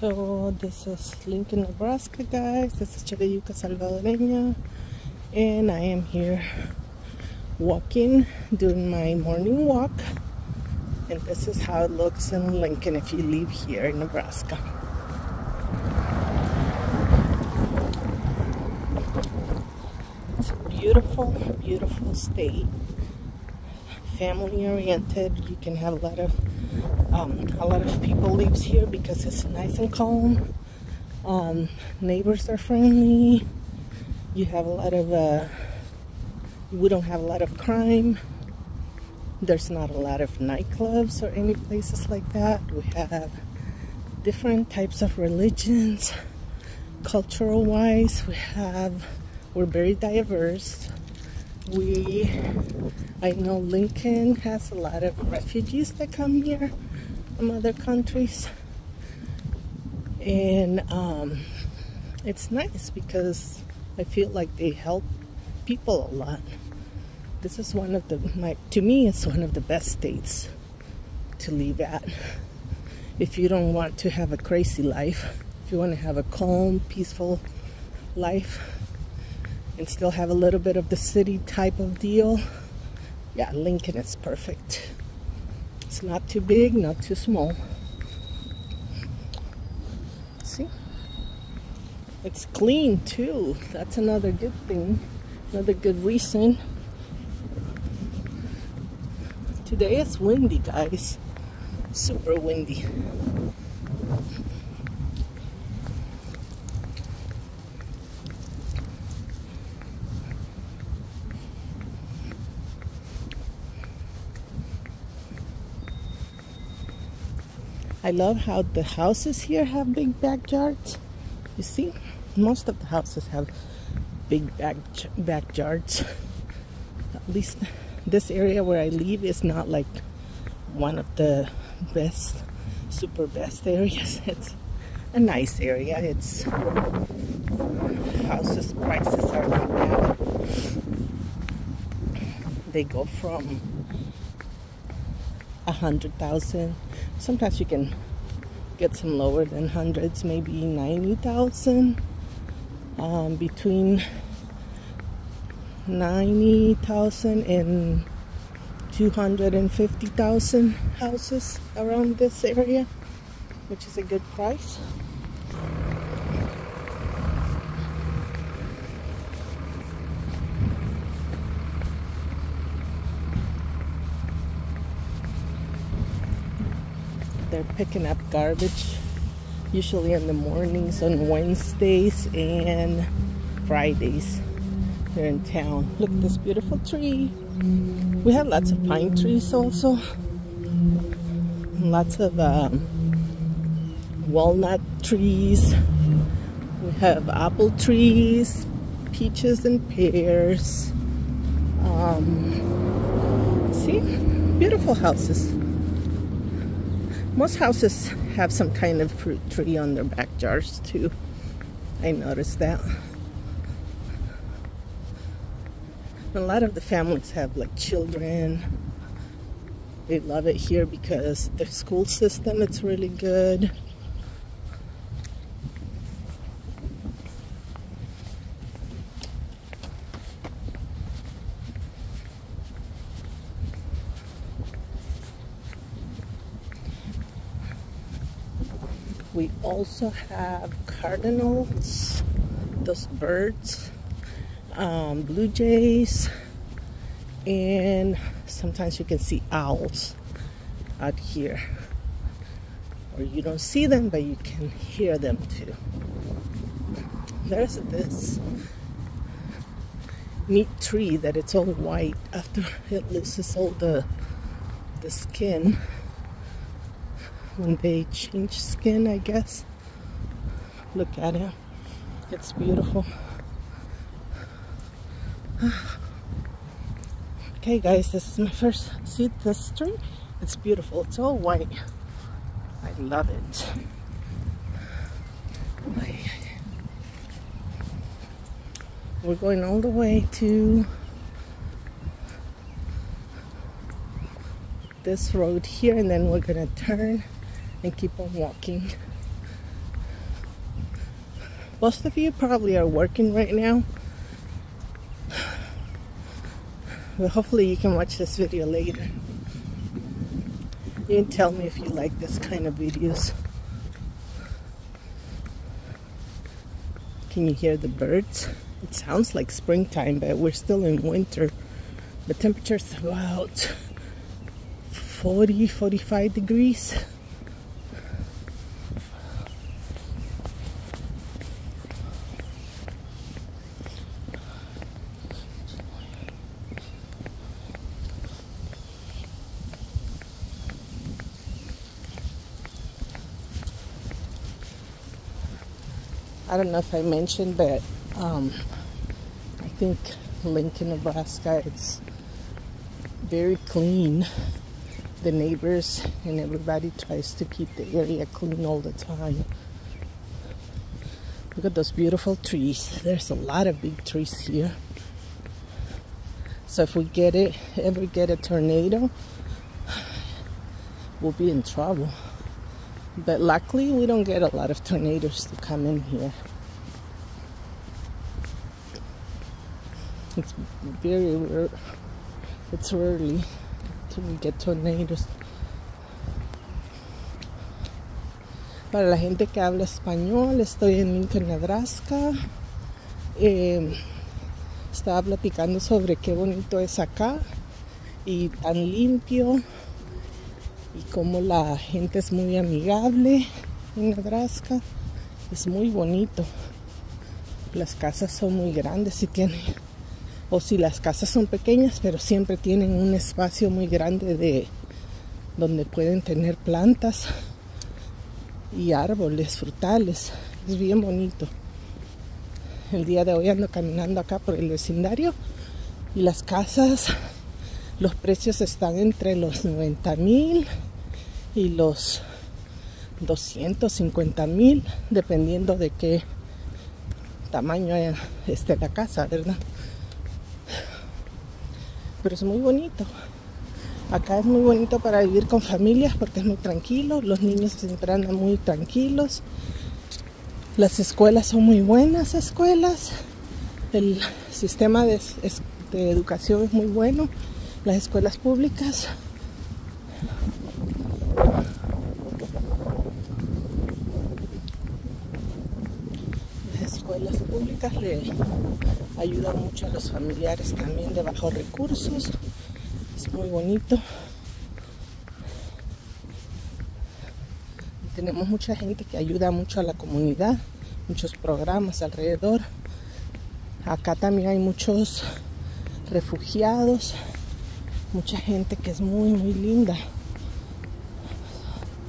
So this is Lincoln, Nebraska, guys. This is Chagayuca Salvadoreña, and I am here walking, doing my morning walk. And this is how it looks in Lincoln if you live here in Nebraska. It's a beautiful, beautiful state. Family oriented. You can have a lot of people lives here because it's nice and calm. Neighbors are friendly. You have a lot of we don't have a lot of crime. There's not a lot of nightclubs or any places like that. We have different types of religions. Cultural wise, we're very diverse. I know Lincoln has a lot of refugees that come here from other countries, and it's nice because I feel like they help people a lot. This is one of to me, it's one of the best states to live at. If you don't want to have a crazy life, if you want to have a calm, peaceful life, and still have a little bit of the city type of deal, yeah, Lincoln is perfect. It's not too big, not too small. See? It's clean too. That's another good thing, another good reason. Today it's windy, guys. Super windy. I love how the houses here have big backyards. You see, most of the houses have big backyards. At least this area where I live is not like one of the best, super best areas. It's a nice area. It's houses prices are not bad. They go from 100,000. Sometimes you can get some lower than hundreds, maybe 90,000. Between 90,000 and 250,000 houses around this area, which is a good price. They're picking up garbage usually in the mornings on Wednesdays and Fridays. They're in town. Look at this beautiful tree. We have lots of pine trees also. Lots of walnut trees. We have apple trees, peaches and pears. See? Beautiful houses. Most houses have some kind of fruit tree on their backyards too. I noticed that. A lot of the families have like children. They love it here because the school system, it's really good. We also have cardinals, those birds, blue jays, and sometimes you can see owls out here. Or you don't see them, but you can hear them too. There's this neat tree that it's all white after it loses all the skin. When they change skin, I guess. Look at it. It's beautiful. Okay, guys, this is my first. See this tree? It's beautiful. It's all white. I love it. We're going all the way to this road here, and then we're gonna turn and keep on walking. Most of you probably are working right now, but hopefully you can watch this video later. You can tell me if you like this kind of videos. Can you hear the birds? It sounds like springtime, but we're still in winter. The temperature's about 40, 45 degrees. I don't know if I mentioned, but I think Lincoln, Nebraska, it's very clean. The neighbors and everybody tries to keep the area clean all the time. Look at those beautiful trees. There's a lot of big trees here. So if we ever get a tornado, we'll be in trouble. But luckily, we don't get a lot of tornadoes to come in here. It's very rare. It's rarely to get tornadoes. Para la gente que habla español, estoy en Lincoln, Nebraska. Estaba platicando sobre qué bonito es acá y tan limpio. Y como la gente es muy amigable en Nebraska, es muy bonito. Las casas son muy grandes o si las casas son pequeñas, pero siempre tienen un espacio muy grande donde pueden tener plantas y árboles frutales. Es bien bonito. El día de hoy ando caminando acá por el vecindario y las casas, los precios están entre los 90,000 y los 250,000, dependiendo de qué tamaño esté la casa, ¿verdad? Pero es muy bonito. Acá es muy bonito para vivir con familias porque es muy tranquilo. Los niños siempre andan muy tranquilos. Las escuelas son muy buenas escuelas. El sistema de educación es muy bueno. Las escuelas públicas. Las escuelas públicas le ayudan mucho a los familiares también de bajos recursos. Es muy bonito. Tenemos mucha gente que ayuda mucho a la comunidad, muchos programas alrededor. Acá también hay muchos refugiados, mucha gente que es muy muy linda.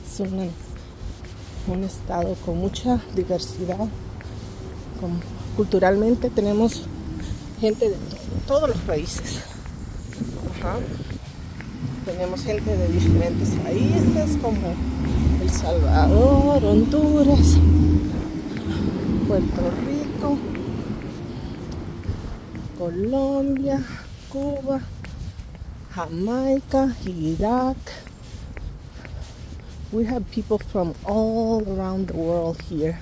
Es un estado con mucha diversidad. Culturalmente tenemos gente de todos los países. Ajá. Tenemos gente de diferentes países como El Salvador, Honduras, Puerto Rico, Colombia, Cuba, Jamaica, Iraq. We have people from all around the world here.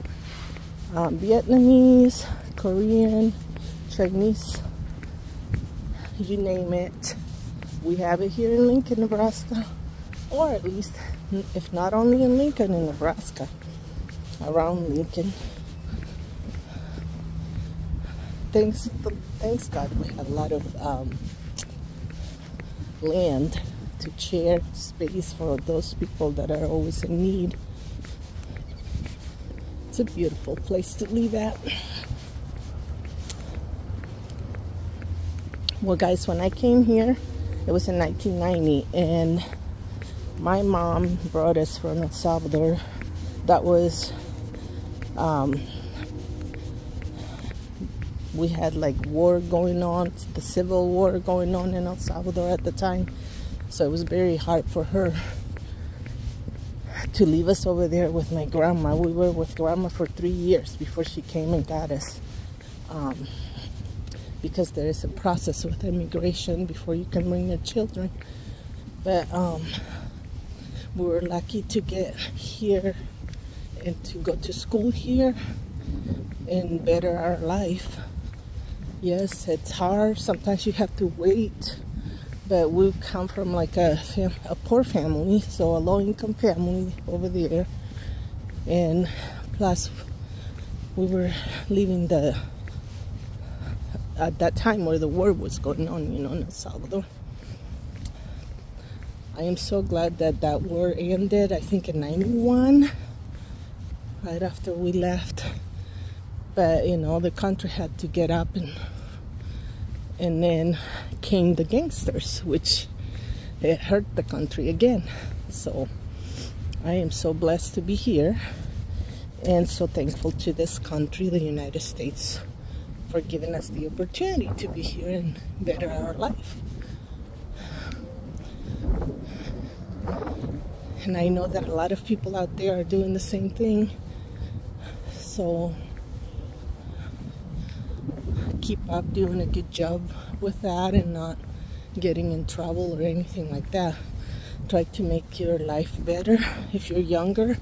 Vietnamese, Korean, Chinese, you name it. We have it here in Lincoln, Nebraska, or at least, if not only in Lincoln, in Nebraska, around Lincoln. Thanks God, we have a lot of land to share space for those people that are always in need. It's a beautiful place to live at. Well, guys, when I came here, it was in 1990, and my mom brought us from El Salvador. That was, we had like war going on, the civil war going on in El Salvador at the time. So it was very hard for her to leave us over there with my grandma. We were with grandma for 3 years before she came and got us. Because there is a process with immigration before you can bring your children. But we were lucky to get here and to go to school here. and better our life. Yes, it's hard. Sometimes you have to wait, but we come from like a poor family, so a low-income family over there, and plus we were living at that time where the war was going on, in El Salvador. I am so glad that that war ended, I think in 91, right after we left. But, the country had to get up, and then came the gangsters, which it hurt the country again. So I am so blessed to be here, and so thankful to this country, the United States, for giving us the opportunity to be here and better our life. And I know that a lot of people out there are doing the same thing. So keep up doing a good job with that and not getting in trouble or anything like that. Try to make your life better. If you're younger,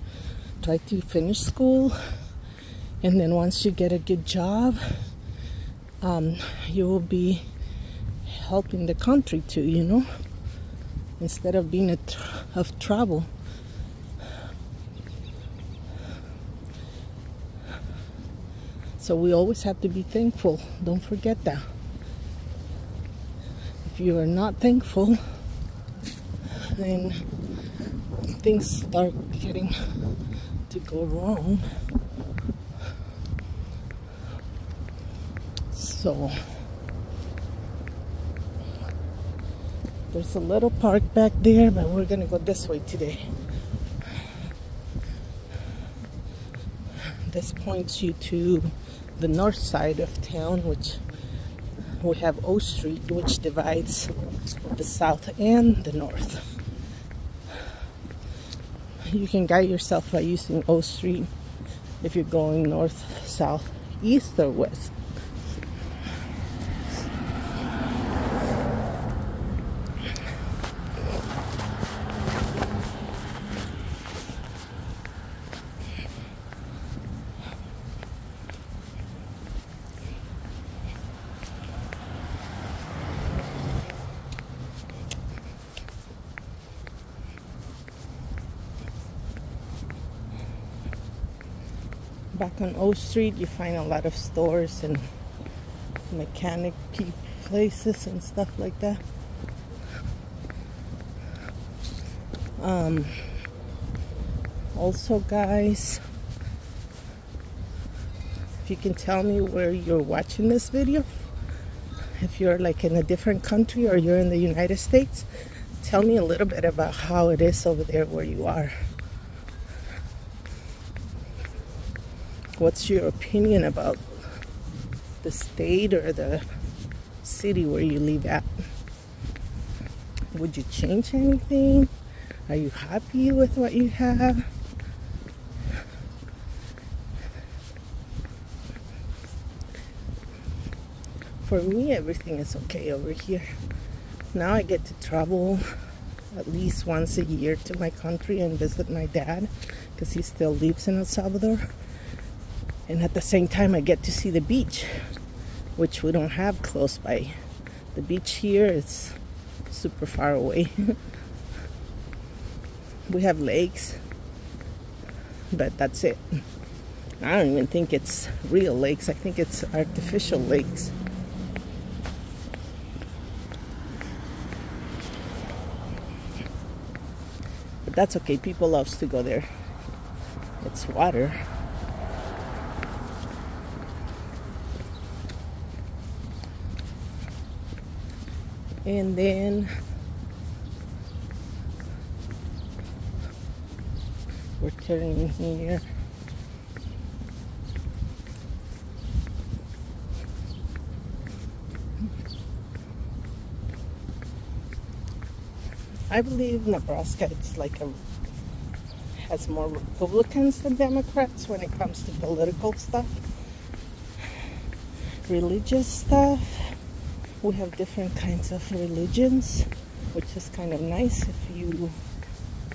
try to finish school. And then once you get a good job, you will be helping the country too, instead of being of trouble. So we always have to be thankful. Don't forget that. If you are not thankful, then things start getting to go wrong. So there's a little park back there, but we're gonna go this way today. This points you to the north side of town, which we have O Street, which divides the south and the north. You can guide yourself by using O Street if you're going north, south, east, or west. Back on O Street, you find a lot of stores and mechanic places and stuff like that. Also, guys, if you can tell me where you're watching this video, if you're like in a different country or you're in the United States, tell me a little bit about how it is over there where you are. What's your opinion about the state or the city where you live at? Would you change anything? Are you happy with what you have? For me, everything is okay over here. Now I get to travel at least once a year to my country and visit my dad, because he still lives in El Salvador. And at the same time, I get to see the beach, which we don't have close by. The beach here is super far away. We have lakes, but that's it. I don't even think it's real lakes. I think it's artificial lakes. But that's okay. People love to go there. It's water. And then we're turning here. I believe Nebraska, it's like has more Republicans than Democrats when it comes to political stuff, religious stuff. We have different kinds of religions, which is kind of nice if you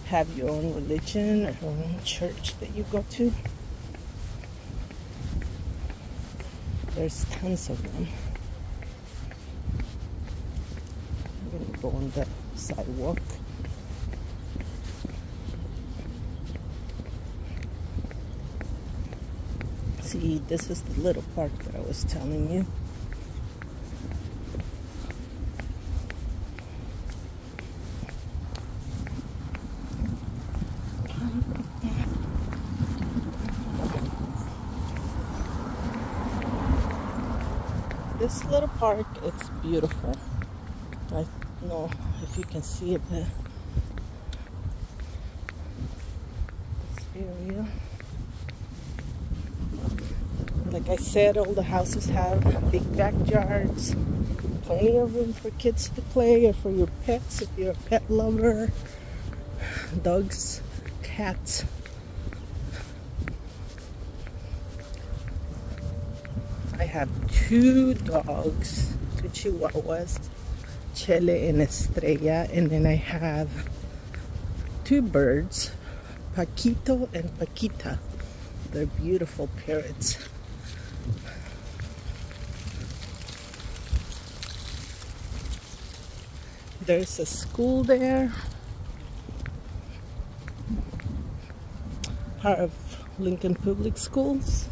have your own religion or your own church that you go to. There's tons of them. I'm gonna go on the sidewalk. See, this is the little park that I was telling you. This little park, it's beautiful. I don't know if you can see it, but this area. Like I said, all the houses have big backyards, plenty of room for kids to play, or for your pets if you're a pet lover. Dogs, cats. I have 2 dogs, 2 Chihuahuas, Chele and Estrella, and then I have 2 birds, Paquito and Paquita. They're beautiful parrots. There's a school there, part of Lincoln Public Schools.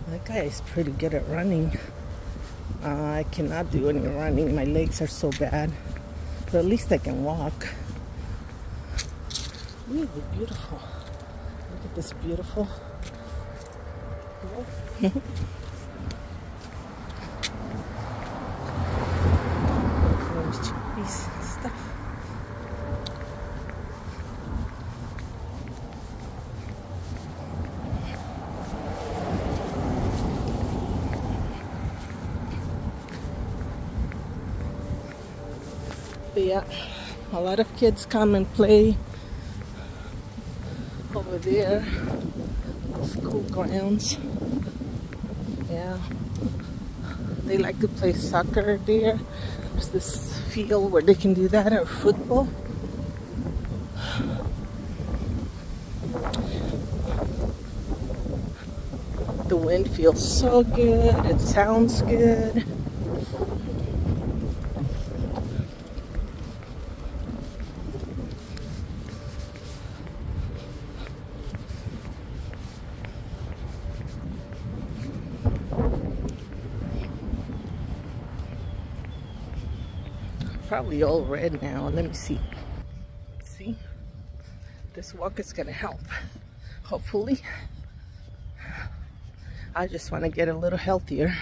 That guy is pretty good at running. I cannot do any running. My legs are so bad. But at least I can walk. Really beautiful. Look at this beautiful. There's chippies and stuff. But yeah, a lot of kids come and play over there, school grounds. Yeah, they like to play soccer there. There's this field where they can do that, or football. The wind feels so good, it sounds good. Probably all red now. Let me see. See? This walk is gonna help. Hopefully. I just want to get a little healthier.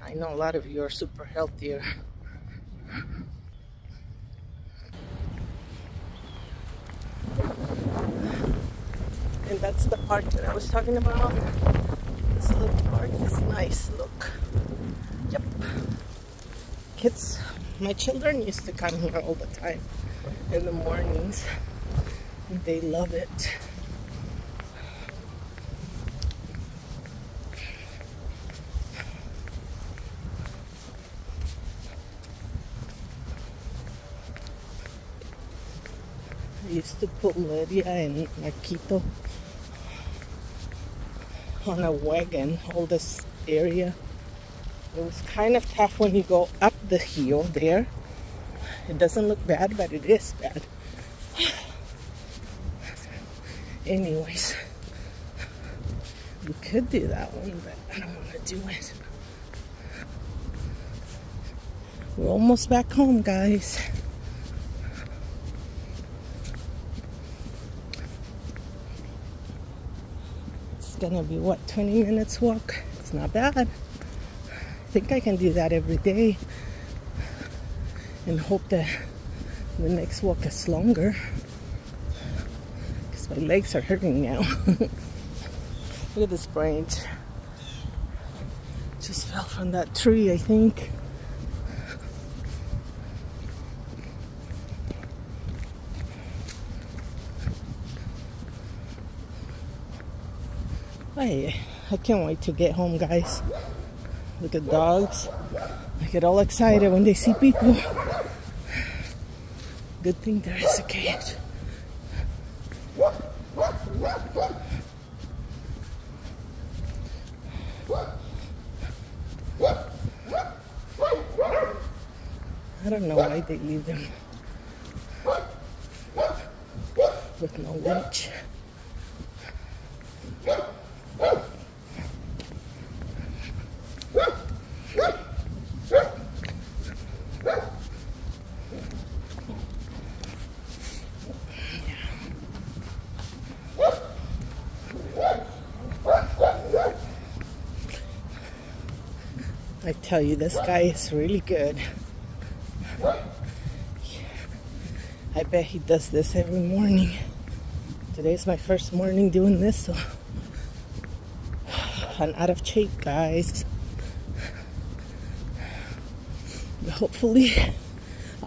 I know a lot of you are super healthier. And that's the park that I was talking about. This little park is nice. Look. Yep. Kids, my children used to come here all the time in the mornings, and they love it. I used to put Lydia and Marquito on a wagon, all this area. It was kind of tough when you go up the hill there. It doesn't look bad, but it is bad. Anyways, we could do that one, but I don't want to do it. We're almost back home, guys. It's gonna be, what, 20 minutes walk? It's not bad. I think I can do that every day and hope that the next walk is longer, because my legs are hurting now. Look at this branch. Just fell from that tree, I think. I can't wait to get home, guys. Look at dogs. I get all excited when they see people. Good thing there is a cage. I don't know why they leave them with no leash. I tell you, this guy is really good. I bet he does this every morning. Today's my first morning doing this, so I'm out of shape, guys. But hopefully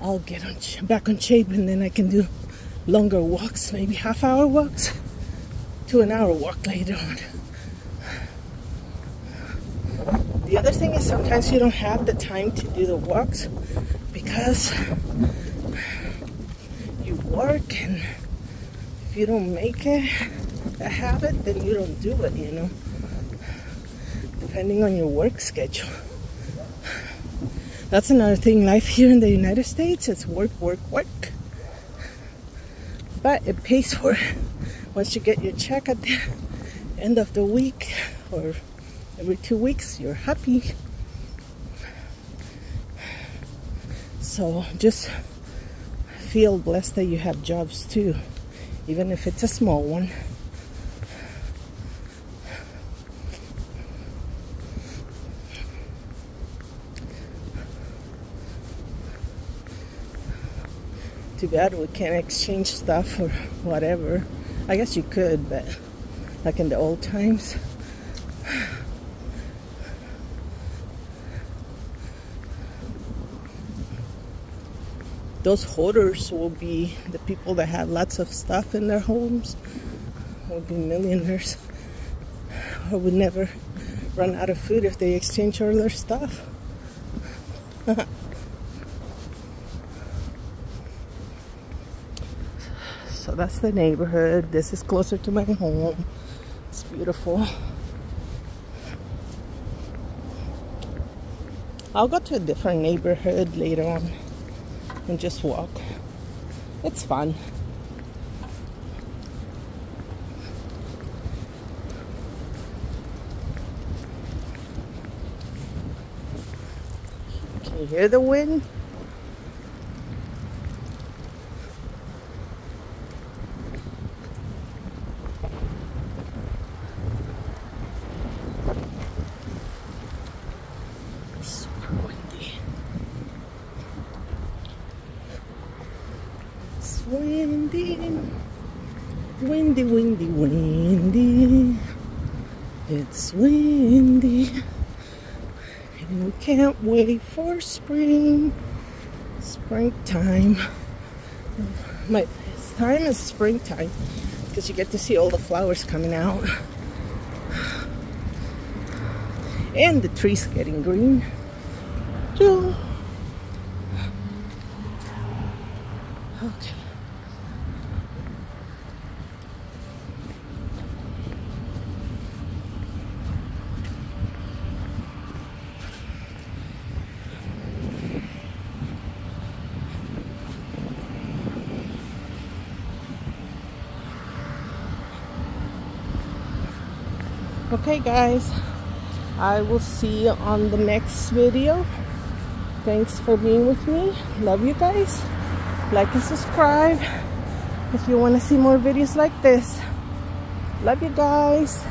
I'll get back on shape, and then I can do longer walks, maybe half-hour walks to an hour walk later on. The other thing is sometimes you don't have the time to do the walks because you work, and if you don't make it a habit, then you don't do it, you know, depending on your work schedule. That's another thing. Life here in the United States, it's work, work, work. But it pays for it. Once you get your check at the end of the week or every 2 weeks, you're happy. So just feel blessed that you have jobs too, even if it's a small one. Too bad we can't exchange stuff or whatever. I guess you could, but like in the old times. Those hoarders will be the people that have lots of stuff in their homes. Will be millionaires. Or would never run out of food if they exchange all their stuff. So that's the neighborhood. This is closer to my home. It's beautiful. I'll go to a different neighborhood later on and just walk. It's fun. Can you hear the wind? Super windy. It's windy, windy, windy, windy. It's windy, and we can't wait for spring. Springtime. My time is springtime because you get to see all the flowers coming out, and the trees getting green too. Okay. Okay, guys, I will see you on the next video. Thanks for being with me. Love you guys. Like and subscribe if you want to see more videos like this. Love you guys.